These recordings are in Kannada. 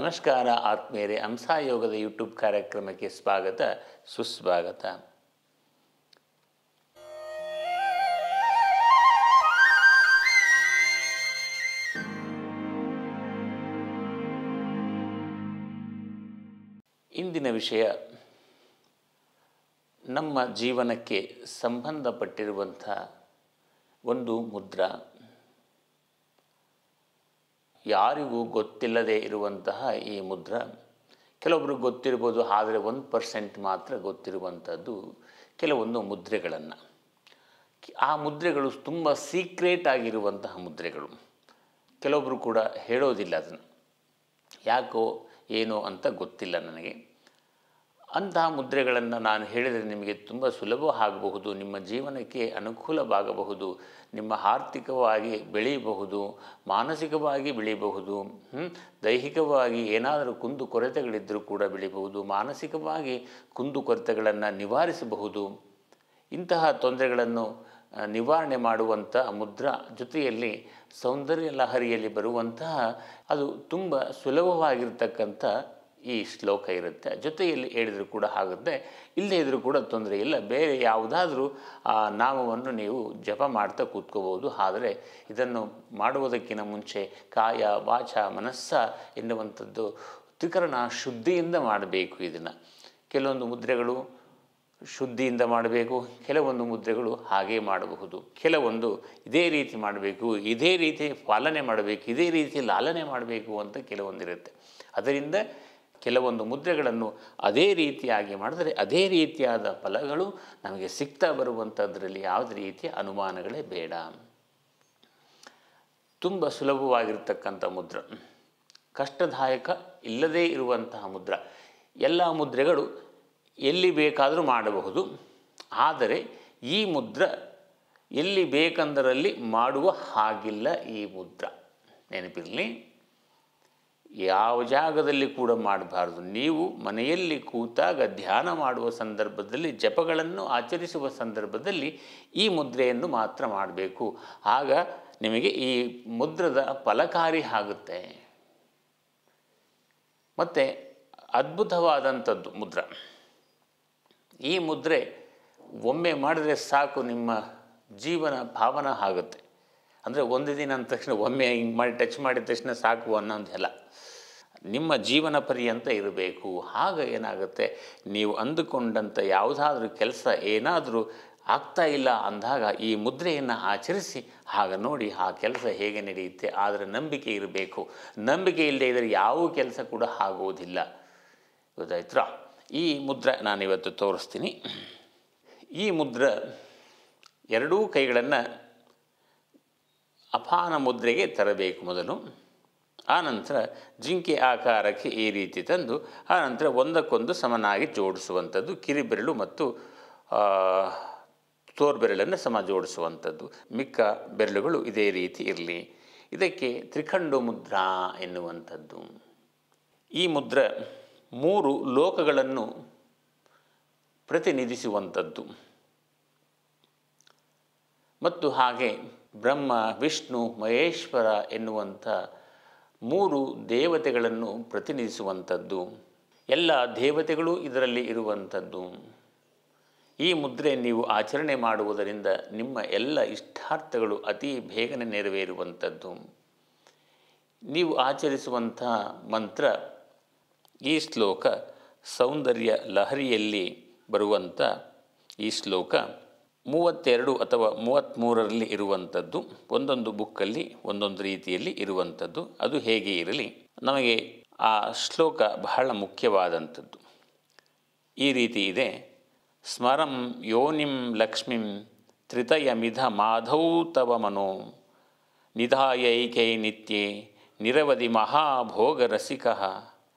ನಮಸ್ಕಾರ ಆತ್ಮೀಯರೇ, ಹಂಸಯೋಗದ ಯೂಟ್ಯೂಬ್ ಕಾರ್ಯಕ್ರಮಕ್ಕೆ ಸ್ವಾಗತ ಸುಸ್ವಾಗತ. ಇಂದಿನ ವಿಷಯ ನಮ್ಮ ಜೀವನಕ್ಕೆ ಸಂಬಂಧಪಟ್ಟಿರುವಂಥ ಒಂದು ಮುದ್ರಾ. ಯಾರಿಗೂ ಗೊತ್ತಿಲ್ಲದೆ ಇರುವಂತಹ ಈ ಮುದ್ರಾ ಕೆಲವೊಬ್ಬರಿಗೆ ಗೊತ್ತಿರ್ಬೋದು, ಆದರೆ 1% ಮಾತ್ರ ಗೊತ್ತಿರುವಂಥದ್ದು ಕೆಲವೊಂದು ಮುದ್ರೆಗಳನ್ನು. ಆ ಮುದ್ರೆಗಳು ತುಂಬ ಸೀಕ್ರೆಟ್ ಆಗಿರುವಂತಹ ಮುದ್ರೆಗಳು. ಕೆಲವೊಬ್ಬರು ಕೂಡ ಹೇಳೋದಿಲ್ಲ ಅದನ್ನು, ಯಾಕೋ ಏನೋ ಅಂತ ಗೊತ್ತಿಲ್ಲ ನನಗೆ. ಅಂತಹ ಮುದ್ರೆಗಳನ್ನು ನಾನು ಹೇಳಿದರೆ ನಿಮಗೆ ತುಂಬ ಸುಲಭ ಆಗಬಹುದು, ನಿಮ್ಮ ಜೀವನಕ್ಕೆ ಅನುಕೂಲವಾಗಬಹುದು, ನಿಮ್ಮ ಆರ್ಥಿಕವಾಗಿ ಬೆಳೆಯಬಹುದು, ಮಾನಸಿಕವಾಗಿ ಬೆಳೆಯಬಹುದು, ದೈಹಿಕವಾಗಿ ಏನಾದರೂ ಕುಂದು ಕೊರತೆಗಳಿದ್ದರೂ ಕೂಡ ಬೆಳೆಯಬಹುದು, ಮಾನಸಿಕವಾಗಿ ಕುಂದು ಕೊರತೆಗಳನ್ನು ನಿವಾರಿಸಬಹುದು. ಇಂತಹ ತೊಂದರೆಗಳನ್ನು ನಿವಾರಣೆ ಮಾಡುವಂಥ ಮುದ್ರಾ ಜೊತೆಯಲ್ಲಿ ಸೌಂದರ್ಯ ಲಹರಿಯಲ್ಲಿ ಬರುವಂತಹ ಅದು ತುಂಬ ಸುಲಭವಾಗಿರ್ತಕ್ಕಂಥ ಈ ಶ್ಲೋಕ ಇರುತ್ತೆ. ಜೊತೆಯಲ್ಲಿ ಹೇಳಿದರೂ ಕೂಡ ಆಗುತ್ತೆ, ಇಲ್ಲದೇ ಇದ್ದರೂ ಕೂಡ ತೊಂದರೆ ಇಲ್ಲ. ಬೇರೆ ಯಾವುದಾದ್ರೂ ಆ ನಾಮವನ್ನು ನೀವು ಜಪ ಮಾಡ್ತಾ ಕೂತ್ಕೋಬೋದು. ಆದರೆ ಇದನ್ನು ಮಾಡುವುದಕ್ಕಿಂತ ಮುಂಚೆ ಕಾಯ ವಾಚ ಮನಸ್ಸ ಎನ್ನುವಂಥದ್ದು ತ್ರಿಕರಣ ಶುದ್ಧಿಯಿಂದ ಮಾಡಬೇಕು. ಇದನ್ನು ಕೆಲವೊಂದು ಮುದ್ರೆಗಳು ಶುದ್ಧಿಯಿಂದ ಮಾಡಬೇಕು, ಕೆಲವೊಂದು ಮುದ್ರೆಗಳು ಹಾಗೇ ಮಾಡಬಹುದು, ಕೆಲವೊಂದು ಇದೇ ರೀತಿ ಮಾಡಬೇಕು, ಇದೇ ರೀತಿ ಪಾಲನೆ ಮಾಡಬೇಕು, ಇದೇ ರೀತಿ ಲಾಲನೆ ಮಾಡಬೇಕು ಅಂತ ಕೆಲವೊಂದಿರುತ್ತೆ. ಅದರಿಂದ ಕೆಲವೊಂದು ಮುದ್ರೆಗಳನ್ನು ಅದೇ ರೀತಿಯಾಗಿ ಮಾಡಿದರೆ ಅದೇ ರೀತಿಯಾದ ಫಲಗಳು ನಮಗೆ ಸಿಗ್ತಾ ಬರುವಂಥದ್ರಲ್ಲಿ ಯಾವುದೇ ರೀತಿಯ ಅನುಮಾನಗಳೇ ಬೇಡ. ತುಂಬ ಸುಲಭವಾಗಿರ್ತಕ್ಕಂಥ ಮುದ್ರ, ಕಷ್ಟದಾಯಕ ಇಲ್ಲದೇ ಇರುವಂತಹ ಮುದ್ರ. ಎಲ್ಲ ಮುದ್ರೆಗಳು ಎಲ್ಲಿ ಬೇಕಾದರೂ ಮಾಡಬಹುದು, ಆದರೆ ಈ ಮುದ್ರ ಎಲ್ಲಿ ಬೇಕಂದರಲ್ಲಿ ಮಾಡುವ ಹಾಗಿಲ್ಲ. ಈ ಮುದ್ರ ನೆನಪಿರಲಿ, ಯಾವ ಜಾಗದಲ್ಲಿ ಕೂಡ ಮಾಡಬಾರ್ದು. ನೀವು ಮನೆಯಲ್ಲಿ ಕೂತಾಗ ಧ್ಯಾನ ಮಾಡುವ ಸಂದರ್ಭದಲ್ಲಿ, ಜಪಗಳನ್ನು ಆಚರಿಸುವ ಸಂದರ್ಭದಲ್ಲಿ ಈ ಮುದ್ರೆಯನ್ನು ಮಾತ್ರ ಮಾಡಬೇಕು. ಆಗ ನಿಮಗೆ ಈ ಮುದ್ರದ ಫಲಕಾರಿ ಆಗುತ್ತೆ. ಮತ್ತು ಅದ್ಭುತವಾದಂಥದ್ದು ಮುದ್ರ. ಈ ಮುದ್ರೆ ಒಮ್ಮೆ ಮಾಡಿದ್ರೆ ಸಾಕು, ನಿಮ್ಮ ಜೀವನ ಭಾವನ ಆಗುತ್ತೆ. ಅಂದರೆ ಒಂದು ದಿನ ಅಂದ ತಕ್ಷಣ ಒಮ್ಮೆ ಹಿಂಗೆ ಮಾಡಿ ಟಚ್ ಮಾಡಿದ ತಕ್ಷಣ ಸಾಕು ಅನ್ನೋದೆಲ್ಲ, ನಿಮ್ಮ ಜೀವನ ಪರ್ಯಂತ ಇರಬೇಕು. ಆಗ ಏನಾಗುತ್ತೆ, ನೀವು ಅಂದುಕೊಂಡಂಥ ಯಾವುದಾದ್ರೂ ಕೆಲಸ ಏನಾದರೂ ಆಗ್ತಾ ಇಲ್ಲ ಅಂದಾಗ ಈ ಮುದ್ರೆಯನ್ನು ಆಚರಿಸಿ ಆಗ ನೋಡಿ ಆ ಕೆಲಸ ಹೇಗೆ ನಡೆಯುತ್ತೆ. ಆದರೆ ನಂಬಿಕೆ ಇರಬೇಕು. ನಂಬಿಕೆ ಇಲ್ಲದೆ ಇದ್ದರೆ ಯಾವ ಕೆಲಸ ಕೂಡ ಆಗೋದಿಲ್ಲ. ಗೊತ್ತಾಯ್ತಾ? ಈ ಮುದ್ರೆ ನಾನಿವತ್ತು ತೋರಿಸ್ತೀನಿ. ಈ ಮುದ್ರೆ ಎರಡೂ ಕೈಗಳನ್ನು ಅಪಾನ ಮುದ್ರೆಗೆ ತರಬೇಕು ಮೊದಲು. ಆನಂತರ ಜಿಂಕೆ ಆಕಾರಕ್ಕೆ ಈ ರೀತಿ ತಂದು ಆನಂತರ ಒಂದಕ್ಕೊಂದು ಸಮನಾಗಿ ಜೋಡಿಸುವಂಥದ್ದು. ಕಿರಿಬೆರಳು ಮತ್ತು ತೋರ್ಬೆರಳನ್ನು ಸಮ ಜೋಡಿಸುವಂಥದ್ದು. ಮಿಕ್ಕ ಬೆರಳುಗಳು ಇದೇ ರೀತಿ ಇರಲಿ. ಇದಕ್ಕೆ ತ್ರಿಖಂಡು ಮುದ್ರಾ ಎನ್ನುವಂಥದ್ದು. ಈ ಮುದ್ರ 3 ಲೋಕಗಳನ್ನು ಪ್ರತಿನಿಧಿಸುವಂಥದ್ದು ಮತ್ತು ಹಾಗೆ ಬ್ರಹ್ಮ ವಿಷ್ಣು ಮಹೇಶ್ವರ ಎನ್ನುವಂಥ 3 ದೇವತೆಗಳನ್ನು ಪ್ರತಿನಿಧಿಸುವಂಥದ್ದು. ಎಲ್ಲ ದೇವತೆಗಳು ಇದರಲ್ಲಿ ಇರುವಂಥದ್ದು. ಈ ಮುದ್ರೆ ನೀವು ಆಚರಣೆ ಮಾಡುವುದರಿಂದ ನಿಮ್ಮ ಎಲ್ಲ ಇಷ್ಟಾರ್ಥಗಳು ಅತಿ ಬೇಗನೆ ನೆರವೇರುವಂಥದ್ದು. ನೀವು ಆಚರಿಸುವಂಥ ಮಂತ್ರ ಈ ಶ್ಲೋಕ ಸೌಂದರ್ಯ ಲಹರಿಯಲ್ಲಿ ಬರುವಂಥ ಈ ಶ್ಲೋಕ 32 ಅಥವಾ 33ರಲ್ಲಿ ಇರುವಂಥದ್ದು. ಒಂದೊಂದು ಬುಕ್ಕಲ್ಲಿ ಒಂದೊಂದು ರೀತಿಯಲ್ಲಿ ಇರುವಂಥದ್ದು. ಅದು ಹೇಗೆ ಇರಲಿ, ನಮಗೆ ಆ ಶ್ಲೋಕ ಬಹಳ ಮುಖ್ಯವಾದಂಥದ್ದು. ಈ ರೀತಿ ಇದೆ. ಸ್ಮರಂ ಯೋನಿಂ ಲಕ್ಷ್ಮೀಂ ತ್ರಿತಯಮಿಧ ಮಾಧೌ ತವ ಮನೋ ನಿಧಾಯೈಕೈ ನಿತ್ಯೆ ನಿರವಧಿ ಮಹಾಭೋಗರಸಿಕಃ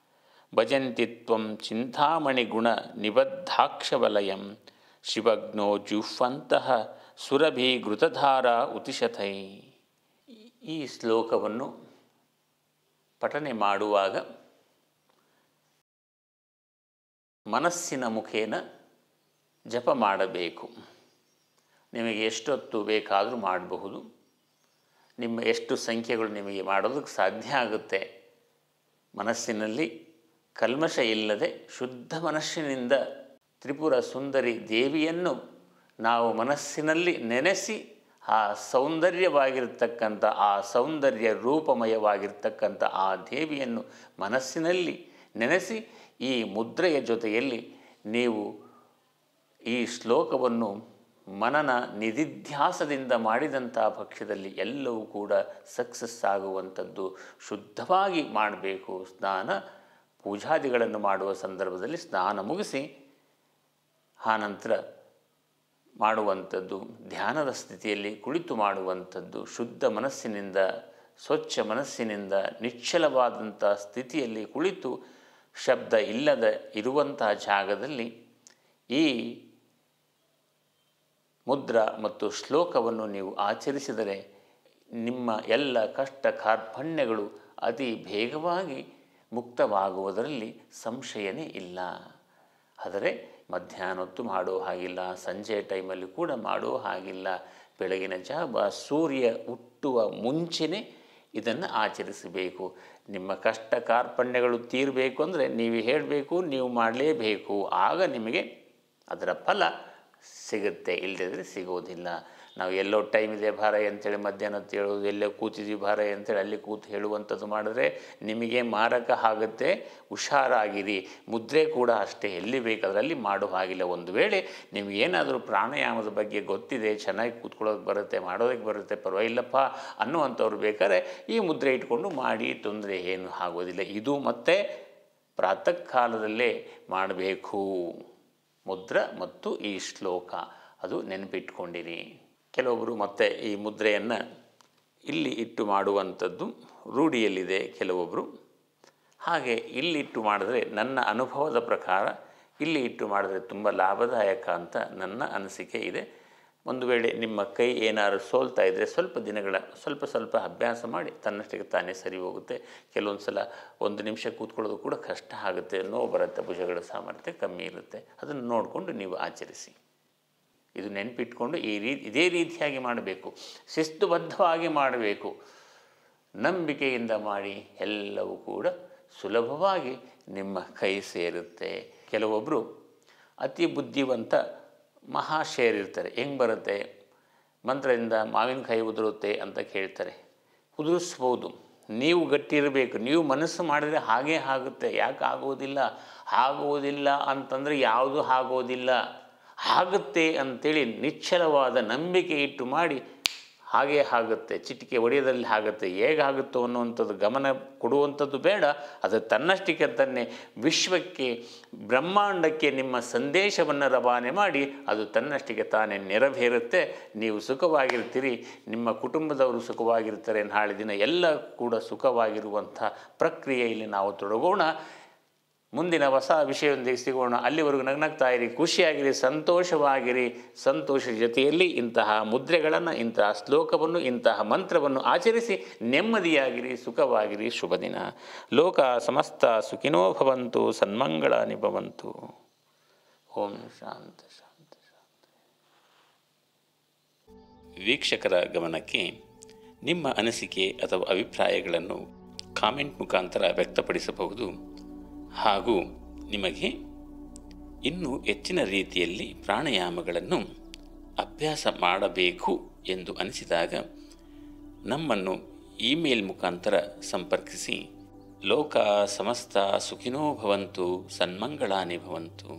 ಭಜಂತಿ ತ್ವಂ ಚಿಂತಾಮಣಿ ಗುಣ ನಿಬದ್ಧಾಕ್ಷವಲಯಂ ಶಿವಗ್ನೋ ಜುಹ್ವಂತಹ ಸುರಭಿ ಘೃತಧಾರ ಉತಿಶತೈ. ಈ ಶ್ಲೋಕವನ್ನು ಪಠನೆ ಮಾಡುವಾಗ ಮನಸ್ಸಿನ ಮುಖೇನ ಜಪ ಮಾಡಬೇಕು. ನಿಮಗೆ ಎಷ್ಟೊತ್ತು ಬೇಕಾದರೂ ಮಾಡಬಹುದು. ನಿಮ್ಮ ಎಷ್ಟು ಸಂಖ್ಯೆಗಳು ನಿಮಗೆ ಮಾಡೋದಕ್ಕೆ ಸಾಧ್ಯ ಆಗುತ್ತೆ ಮನಸ್ಸಿನಲ್ಲಿ ಕಲ್ಮಶ ಇಲ್ಲದೆ ಶುದ್ಧ ಮನಸ್ಸಿನಿಂದ ತ್ರಿಪುರ ಸುಂದರಿ ದೇವಿಯನ್ನು ನಾವು ಮನಸ್ಸಿನಲ್ಲಿ ನೆನೆಸಿ ಆ ಸೌಂದರ್ಯವಾಗಿರ್ತಕ್ಕಂಥ ಆ ಸೌಂದರ್ಯ ರೂಪಮಯವಾಗಿರ್ತಕ್ಕಂಥ ಆ ದೇವಿಯನ್ನು ಮನಸ್ಸಿನಲ್ಲಿ ನೆನೆಸಿ ಈ ಮುದ್ರೆಯ ಜೊತೆಯಲ್ಲಿ ನೀವು ಈ ಶ್ಲೋಕವನ್ನು ಮನನ ನಿಧಿಧ್ಯಾಸದಿಂದ ಮಾಡಿದಂಥ ಪಕ್ಷದಲ್ಲಿ ಎಲ್ಲವೂ ಕೂಡ ಸಕ್ಸಸ್ ಆಗುವಂಥದ್ದು. ಶುದ್ಧವಾಗಿ ಮಾಡಬೇಕು. ಸ್ನಾನ ಪೂಜಾದಿಗಳನ್ನು ಮಾಡುವ ಸಂದರ್ಭದಲ್ಲಿ ಸ್ನಾನ ಮುಗಿಸಿ ಆನಂತರ ಮಾಡುವಂಥದ್ದು, ಧ್ಯಾನದ ಸ್ಥಿತಿಯಲ್ಲಿ ಕುಳಿತು ಮಾಡುವಂಥದ್ದು, ಶುದ್ಧ ಮನಸ್ಸಿನಿಂದ ಸ್ವಚ್ಛ ಮನಸ್ಸಿನಿಂದ ನಿಶ್ಚಲವಾದಂಥ ಸ್ಥಿತಿಯಲ್ಲಿ ಕುಳಿತು ಶಬ್ದ ಇಲ್ಲದ ಇರುವಂತಹ ಜಾಗದಲ್ಲಿ ಈ ಮುದ್ರಾ ಮತ್ತು ಶ್ಲೋಕವನ್ನು ನೀವು ಆಚರಿಸಿದರೆ ನಿಮ್ಮ ಎಲ್ಲ ಕಷ್ಟ ಕಾರ್ಪಣ್ಯಗಳು ಅತಿ ಬೇಗವಾಗಿ ಮುಕ್ತವಾಗುವುದರಲ್ಲಿ ಸಂಶಯನೇ ಇಲ್ಲ. ಆದರೆ ಮಧ್ಯಾಹ್ನ ಹೊತ್ತು ಮಾಡೋ ಹಾಗಿಲ್ಲ, ಸಂಜೆ ಟೈಮಲ್ಲಿ ಕೂಡ ಮಾಡೋ ಹಾಗಿಲ್ಲ. ಬೆಳಗಿನ ಜಾವ ಸೂರ್ಯ ಹುಟ್ಟುವ ಮುಂಚೆನೇ ಇದನ್ನು ಆಚರಿಸಬೇಕು. ನಿಮ್ಮ ಕಷ್ಟ ಕಾರ್ಪಣ್ಯಗಳು ತೀರಬೇಕು ಅಂದರೆ ನೀವು ಹೇಳಬೇಕು, ನೀವು ಮಾಡಲೇಬೇಕು. ಆಗ ನಿಮಗೆ ಅದರ ಫಲ ಸಿಗುತ್ತೆ, ಇಲ್ಲದಿದ್ದರೆ ಸಿಗೋದಿಲ್ಲ. ನಾವು ಎಲ್ಲೋ ಟೈಮ್ ಇದೆ ಭಾರ ಅಂತೇಳಿ ಮಧ್ಯಾಹ್ನ ಹೊತ್ತು ಹೇಳೋದು, ಎಲ್ಲೋ ಕೂತಿದ್ವಿ ಭಾರ ಅಂತೇಳಿ ಅಲ್ಲಿ ಕೂತು ಹೇಳುವಂಥದ್ದು ಮಾಡಿದ್ರೆ ನಿಮಗೆ ಮಾರಕ ಆಗುತ್ತೆ. ಹುಷಾರಾಗಿರಿ. ಮುದ್ರೆ ಕೂಡ ಅಷ್ಟೇ, ಎಲ್ಲಿ ಬೇಕಾದ್ರಲ್ಲಿ ಮಾಡೋ ಹಾಗಿಲ್ಲ. ಒಂದು ವೇಳೆ ನಿಮಗೇನಾದರೂ ಪ್ರಾಣಾಯಾಮದ ಬಗ್ಗೆ ಗೊತ್ತಿದೆ, ಚೆನ್ನಾಗಿ ಕೂತ್ಕೊಳ್ಳೋಕೆ ಬರುತ್ತೆ, ಮಾಡೋದಕ್ಕೆ ಬರುತ್ತೆ, ಪರವಾಗಿಲ್ಲಪ್ಪ ಅನ್ನುವಂಥವ್ರು ಬೇಕಾದ್ರೆ ಈ ಮುದ್ರೆ ಇಟ್ಕೊಂಡು ಮಾಡಿ, ತೊಂದರೆ ಏನು ಆಗೋದಿಲ್ಲ. ಇದು ಮತ್ತೆ ಪ್ರಾತಃ ಕಾಲದಲ್ಲೇ ಮಾಡಬೇಕು. ಮುದ್ರ ಮತ್ತು ಈ ಶ್ಲೋಕ ಅದು ನೆನಪಿಟ್ಕೊಂಡಿರಿ. ಕೆಲವೊಬ್ಬರು ಮತ್ತೆ ಈ ಮುದ್ರೆಯನ್ನು ಇಲ್ಲಿ ಇಟ್ಟು ಮಾಡುವಂಥದ್ದು ರೂಢಿಯಲ್ಲಿದೆ ಕೆಲವೊಬ್ಬರು. ಹಾಗೆ ಇಲ್ಲಿಟ್ಟು ಮಾಡಿದ್ರೆ ನನ್ನ ಅನುಭವದ ಪ್ರಕಾರ ಇಲ್ಲಿ ಇಟ್ಟು ಮಾಡಿದ್ರೆ ತುಂಬ ಲಾಭದಾಯಕ ಅಂತ ನನ್ನ ಅನಿಸಿಕೆ ಇದೆ. ಒಂದು ವೇಳೆ ನಿಮ್ಮ ಕೈ ಏನಾದ್ರು ಸೋಲ್ತಾ ಇದ್ದರೆ ಸ್ವಲ್ಪ ಅಭ್ಯಾಸ ಮಾಡಿ ತನ್ನಷ್ಟಕ್ಕೆ ತಾನೇ ಸರಿ ಹೋಗುತ್ತೆ. ಕೆಲವೊಂದು ಸಲ 1 ನಿಮಿಷ ಕೂತ್ಕೊಳ್ಳೋದು ಕೂಡ ಕಷ್ಟ ಆಗುತ್ತೆ, ನೋವು ಬರುತ್ತೆ, ಭುಜಗಳ ಸಾಮರ್ಥ್ಯ ಕಮ್ಮಿ ಇರುತ್ತೆ. ಅದನ್ನು ನೋಡಿಕೊಂಡು ನೀವು ಆಚರಿಸಿ. ಇದು ನೆನಪಿಟ್ಕೊಂಡು ಇದೇ ರೀತಿಯಾಗಿ ಮಾಡಬೇಕು, ಶಿಸ್ತುಬದ್ಧವಾಗಿ ಮಾಡಬೇಕು. ನಂಬಿಕೆಯಿಂದ ಮಾಡಿ, ಎಲ್ಲವೂ ಕೂಡ ಸುಲಭವಾಗಿ ನಿಮ್ಮ ಕೈ ಸೇರುತ್ತೆ. ಕೆಲವೊಬ್ಬರು ಅತಿ ಬುದ್ಧಿವಂತ ಮಹಾಶಯರಿರ್ತಾರೆ. ಹೆಂಗೆ ಬರುತ್ತೆ? ಮಂತ್ರದಿಂದ ಮಾವಿನಕಾಯಿ ಉದುರುತ್ತೆ ಅಂತ ಕೇಳ್ತಾರೆ. ಉದುರಿಸ್ಬೋದು, ನೀವು ಗಟ್ಟಿ ಇರಬೇಕು. ನೀವು ಮನಸ್ಸು ಮಾಡಿದರೆ ಹಾಗೇ ಆಗುತ್ತೆ. ಯಾಕೆ ಆಗುವುದಿಲ್ಲ ಅಂತಂದರೆ ಯಾವುದು ಆಗೋದಿಲ್ಲ, ಆಗುತ್ತೆ ಅಂಥೇಳಿ ನಿಶ್ಚಲವಾದ ನಂಬಿಕೆ ಇಟ್ಟು ಮಾಡಿ. ಹಾಗೇ ಆಗುತ್ತೆ, ಚಿಟಿಕೆ ಒಡೆಯದಲ್ಲಿ ಆಗುತ್ತೆ. ಹೇಗಾಗುತ್ತೋ ಅನ್ನುವಂಥದ್ದು ಗಮನ ಕೊಡುವಂಥದ್ದು ಬೇಡ. ಅದು ತನ್ನಷ್ಟಕ್ಕೆ ತನ್ನೇ ವಿಶ್ವಕ್ಕೆ, ಬ್ರಹ್ಮಾಂಡಕ್ಕೆ ನಿಮ್ಮ ಸಂದೇಶವನ್ನು ರವಾನೆ ಮಾಡಿ ಅದು ತನ್ನಷ್ಟಕ್ಕೆ ತಾನೇ ನೆರವೇರುತ್ತೆ. ನೀವು ಸುಖವಾಗಿರ್ತೀರಿ, ನಿಮ್ಮ ಕುಟುಂಬದವರು ಸುಖವಾಗಿರ್ತಾರೆ. ನಾಳೆ ದಿನ ಎಲ್ಲ ಕೂಡ ಸುಖವಾಗಿರುವಂಥ ಪ್ರಕ್ರಿಯೆಯಲ್ಲಿ ನಾವು ತೊಡಗೋಣ. ಮುಂದಿನ ಹೊಸ ವಿಷಯದೊಂದಿಗೆ ಸಿಗೋಣ. ಅಲ್ಲಿವರೆಗೂ ನಗ್ನಗ್ತಾ ಇರಿ, ಖುಷಿಯಾಗಿರಿ, ಸಂತೋಷವಾಗಿರಿ. ಸಂತೋಷ ಜೊತೆಯಲ್ಲಿ ಇಂತಹ ಮುದ್ರೆಗಳನ್ನು, ಇಂತಹ ಶ್ಲೋಕವನ್ನು, ಇಂತಹ ಮಂತ್ರವನ್ನು ಆಚರಿಸಿ ನೆಮ್ಮದಿಯಾಗಿರಿ, ಸುಖವಾಗಿರಿ. ಶುಭ ದಿನ. ಲೋಕ ಸಮಸ್ತ ಸುಖಿನೋ ಭವಂತು, ಸನ್ಮಂಗಳಾನಿ ಭವಂತು. ಓಂ ಶಾಂತಿ ಶಾಂತಿ ಶಾಂತಿ. ವೀಕ್ಷಕರ ಗಮನಕ್ಕೆ ನಿಮ್ಮ ಅನಿಸಿಕೆ ಅಥವಾ ಅಭಿಪ್ರಾಯಗಳನ್ನು ಕಾಮೆಂಟ್ ಮುಖಾಂತರ ವ್ಯಕ್ತಪಡಿಸಬಹುದು. ಹಾಗೂ ನಿಮಗೆ ಇನ್ನೂ ಹೆಚ್ಚಿನ ರೀತಿಯಲ್ಲಿ ಪ್ರಾಣಾಯಾಮಗಳನ್ನು ಅಭ್ಯಾಸ ಮಾಡಬೇಕು ಎಂದು ಅನಿಸಿದಾಗ ನಮ್ಮನ್ನು ಇಮೇಲ್ ಮುಖಾಂತರ ಸಂಪರ್ಕಿಸಿ. ಲೋಕ ಸಮಸ್ತ ಸುಖಿನೋ ಭವಂತು, ಸನ್ಮಂಗಳಾನಿ ಭವಂತು.